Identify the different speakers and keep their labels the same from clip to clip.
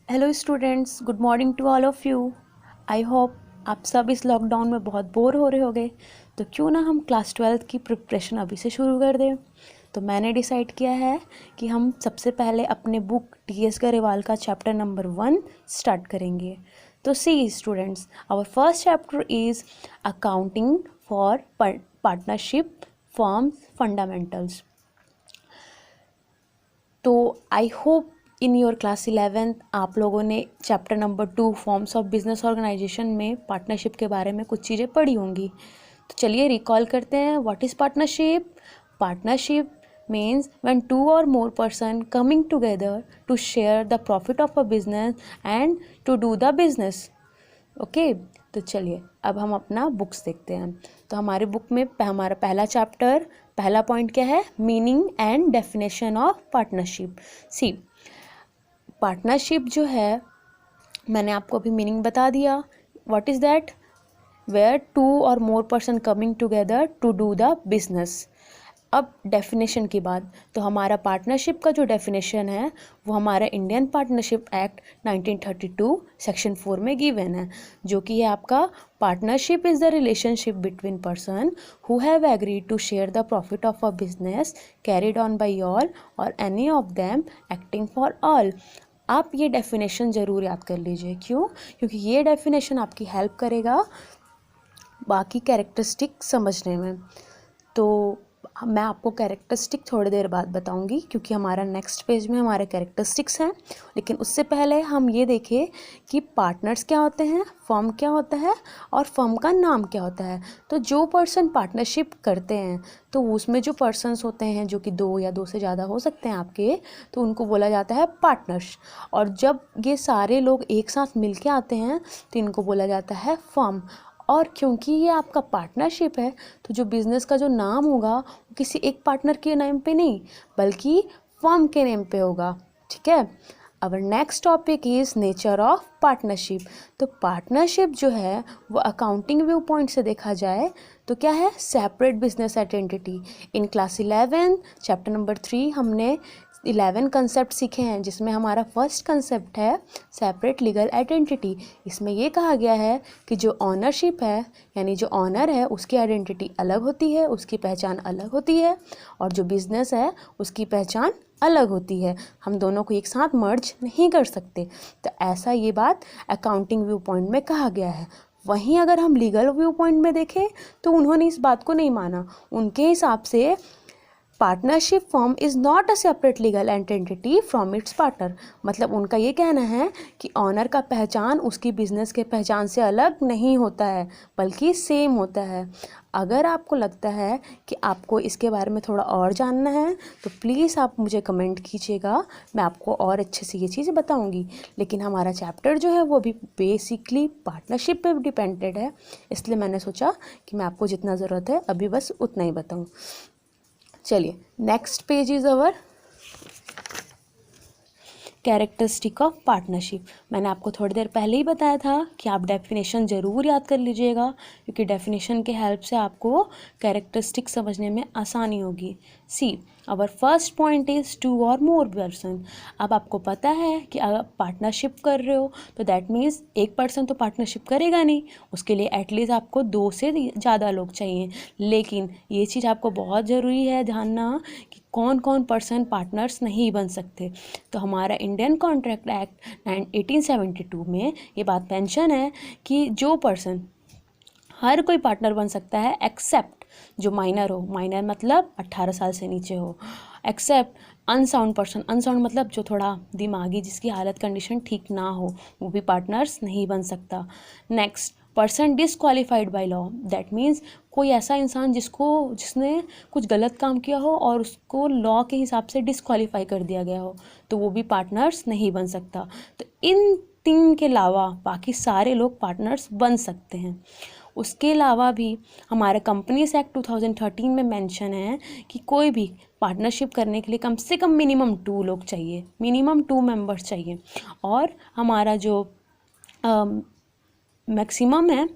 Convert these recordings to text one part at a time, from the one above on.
Speaker 1: Hello students, good morning to all of you. I hope आप सब इस lockdown में बहुत बोर हो रहे होंगे, तो क्यों ना हम क्लास 12th की प्रिपरेशन अभी से शुरू कर दें। तो मैंने डिसाइड किया है कि हम सबसे पहले अपने बुक टी.एस. गरेवाल का चैप्टर नंबर 1 स्टार्ट करेंगे। तो see students, our first chapter is accounting for partnership forms fundamentals. तो I hope in your class 11th आप लोगों ने chapter number 2 forms of business organization में पार्टनरशिप के बारे में कुछ चीज़ें पढ़ी होंगी। तो चलिए रिकॉल करते हैं। What is partnership? Partnership means when two or more person coming together to share the profit of a business and to do the business. Okay तो चलिए अब हम अपना बुक्स देखते हैं। तो हमारे बुक में हमारा पहला चैप्टर, पहला पॉइंट क्या है? Meaning and definition of partnership. See, partnership जो है मैंने आपको अभी मीनिंग बता दिया। What is that? Where two or more person coming together to do the business. अब डेफिनेशन की बात, तो हमारा पार्टनरशिप का जो डेफिनेशन है वो हमारा इंडियन पार्टनरशिप एक्ट 1932 सेक्शन 4 में गिवन है, जो कि है आपका partnership is the relationship between person who have agreed to share the profit of a business carried on by all or any of them acting for all. आप ये definition ज़रूर याद कर लीजिए। क्यों? क्योंकि ये डेफिनेशन आपकी हेल्प करेगा बाकी कैरेक्टरिस्टिक समझने में। तो मैं आपको कैरेक्टरिस्टिक थोड़ी देर बाद बताऊंगी, क्योंकि हमारा नेक्स्ट पेज में हमारे कैरेक्टरिस्टिक्स हैं। लेकिन उससे पहले हम ये देखें कि पार्टनर्स क्या होते हैं, फर्म क्या होता है और फर्म का नाम क्या होता है। तो जो पर्सन पार्टनरशिप करते हैं तो उसमें जो पर्सन्स होते हैं, जो कि 2 या 2 से ज़्यादा हो सकते हैं आपके, तो उनको बोला जाता है पार्टनर्स। और जब ये सारे लोग एक साथ मिल के आते हैं तो इनको बोला जाता है फर्म। और क्योंकि ये आपका पार्टनरशिप है तो जो बिज़नेस का जो नाम होगा वो किसी एक पार्टनर के नेम पे नहीं बल्कि फर्म के नेम पे होगा। ठीक है। Our next topic is nature of partnership. तो पार्टनरशिप जो है वो अकाउंटिंग व्यू पॉइंट से देखा जाए तो क्या है? Separate business identity. In class 11 chapter number 3 हमने 11 कंसेप्ट सीखे हैं, जिसमें हमारा फर्स्ट कंसेप्ट है सेपरेट लीगल आइडेंटिटी। इसमें ये कहा गया है कि जो ऑनरशिप है, यानी जो ऑनर है, उसकी आइडेंटिटी अलग होती है, उसकी पहचान अलग होती है, और जो बिजनेस है उसकी पहचान अलग होती है। हम दोनों को एक साथ मर्ज नहीं कर सकते। तो ऐसा ये बात अकाउंटिंग व्यू पॉइंट में कहा गया है। वहीं अगर हम लीगल व्यू पॉइंट में देखें तो उन्होंने इस बात को नहीं माना। उनके हिसाब से partnership firm is not a separate legal entity from its partner. मतलब उनका ये कहना है कि ऑनर का पहचान उसकी बिजनेस के पहचान से अलग नहीं होता है, बल्कि सेम होता है। अगर आपको लगता है कि आपको इसके बारे में थोड़ा और जानना है तो प्लीज़ आप मुझे कमेंट कीजिएगा, मैं आपको और अच्छे से ये चीज़ बताऊंगी। लेकिन हमारा चैप्टर जो है वो भी बेसिकली पार्टनरशिप पे डिपेंडेड है, इसलिए मैंने सोचा कि मैं आपको जितना ज़रूरत है अभी बस उतना ही बताऊँ। चलिए next page is our characteristic of partnership. मैंने आपको थोड़ी देर पहले ही बताया था कि आप डेफिनेशन ज़रूर याद कर लीजिएगा, क्योंकि डेफिनेशन के हेल्प से आपको कैरेक्टरिस्टिक समझने में आसानी होगी। सी, आवर फर्स्ट पॉइंट इज़ 2 और मोर पर्सन। अब आपको पता है कि अगर पार्टनरशिप कर रहे हो तो दैट मीन्स एक पर्सन तो पार्टनरशिप करेगा नहीं, उसके लिए एटलीस्ट आपको 2 से ज़्यादा लोग चाहिए। लेकिन ये चीज़ आपको बहुत ज़रूरी है जानना कि कौन कौन पर्सन पार्टनर्स नहीं बन सकते। तो हमारा इंडियन कॉन्ट्रैक्ट एक्ट 1872 में ये बात मेंशन है कि जो पर्सन, हर कोई पार्टनर बन सकता है एक्सेप्ट जो माइनर हो, माइनर मतलब 18 साल से नीचे हो, एक्सेप्ट अनसाउंड पर्सन। अनसाउंड मतलब जो थोड़ा दिमागी, जिसकी हालत कंडीशन ठीक ना हो, वो भी पार्टनर्स नहीं बन सकता। Next, person disqualified by law. That means कोई ऐसा इंसान जिसने कुछ गलत काम किया हो और उसको लॉ के हिसाब से डिसक्वालीफाई कर दिया गया हो, तो वो भी पार्टनर्स नहीं बन सकता। तो इन 3 के अलावा बाकी सारे लोग पार्टनर्स बन सकते हैं। उसके अलावा भी हमारे कंपनीज एक्ट 2013 में मेंशन है कि कोई भी पार्टनरशिप करने के लिए कम से कम मिनिमम 2 लोग चाहिए, मिनिमम 2 मेंबर्स चाहिए। और हमारा जो मैक्सिमम है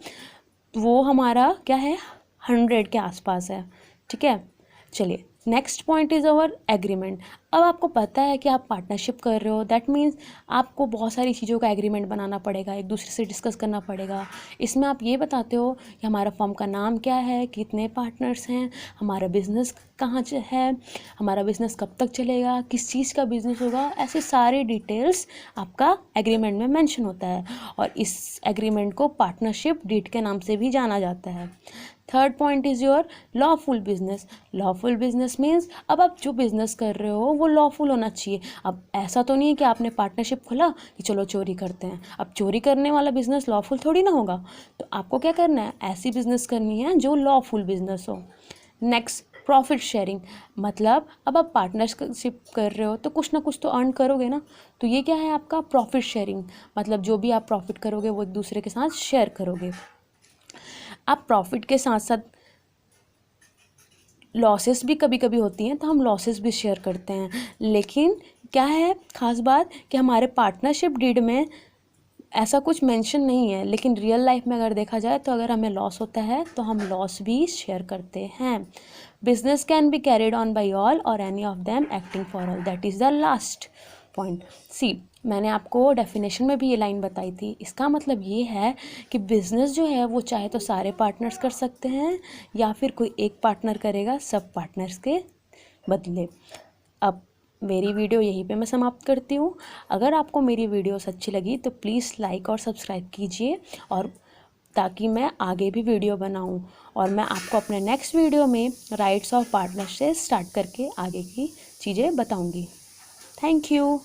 Speaker 1: वो हमारा क्या है? 100 के आसपास है। ठीक है। चलिए next point is our agreement. अब आपको पता है कि आप पार्टनरशिप कर रहे हो, दैट मीन्स आपको बहुत सारी चीज़ों का एग्रीमेंट बनाना पड़ेगा, एक दूसरे से डिस्कस करना पड़ेगा। इसमें आप ये बताते हो कि हमारा फर्म का नाम क्या है, कितने पार्टनर्स हैं, हमारा बिजनेस कहाँ है, हमारा बिजनेस कब तक चलेगा, किस चीज़ का बिजनेस होगा, ऐसे सारे डिटेल्स आपका एग्रीमेंट में मेंशन होता है और इस एग्रीमेंट को पार्टनरशिप डीड के नाम से भी जाना जाता है। Third point is your lawful business. Lawful business means अब आप जो बिजनेस कर रहे हो वो लॉफुल होना चाहिए। अब ऐसा तो नहीं है कि आपने पार्टनरशिप खोला कि चलो चोरी करते हैं, अब चोरी करने वाला बिजनेस लॉफुल थोड़ी ना होगा। तो आपको क्या करना है, ऐसी बिजनेस करनी है जो लॉफुल बिजनेस हो। नेक्स्ट, प्रॉफिट शेयरिंग, मतलब अब आप पार्टनरशिप कर रहे हो तो कुछ ना कुछ तो अर्न करोगे ना, तो ये क्या है आपका प्रॉफिट शेयरिंग, मतलब जो भी आप प्रॉफिट करोगे वो एक दूसरे के साथ शेयर करोगे। आप प्रॉफिट के साथ साथ लॉसेस भी कभी कभी होती हैं तो हम लॉसेस भी शेयर करते हैं, लेकिन क्या है ख़ास बात कि हमारे पार्टनरशिप डीड में ऐसा कुछ मेंशन नहीं है, लेकिन रियल लाइफ में अगर देखा जाए तो अगर हमें लॉस होता है तो हम लॉस भी शेयर करते हैं। Business can be carried on by all or any of them acting for all, that is the last point. See, मैंने आपको डेफिनेशन में भी ये लाइन बताई थी, इसका मतलब ये है कि बिज़नेस जो है वो चाहे तो सारे पार्टनर्स कर सकते हैं या फिर कोई एक पार्टनर करेगा सब पार्टनर्स के बदले। अब मेरी वीडियो यहीं पे मैं समाप्त करती हूँ। अगर आपको मेरी वीडियोस अच्छी लगी तो प्लीज़ लाइक और सब्सक्राइब कीजिए, और ताकि मैं आगे भी वीडियो बनाऊँ, और मैं आपको अपने नेक्स्ट वीडियो में राइट्स ऑफ पार्टनर से स्टार्ट करके आगे की चीज़ें बताऊँगी। Thank you.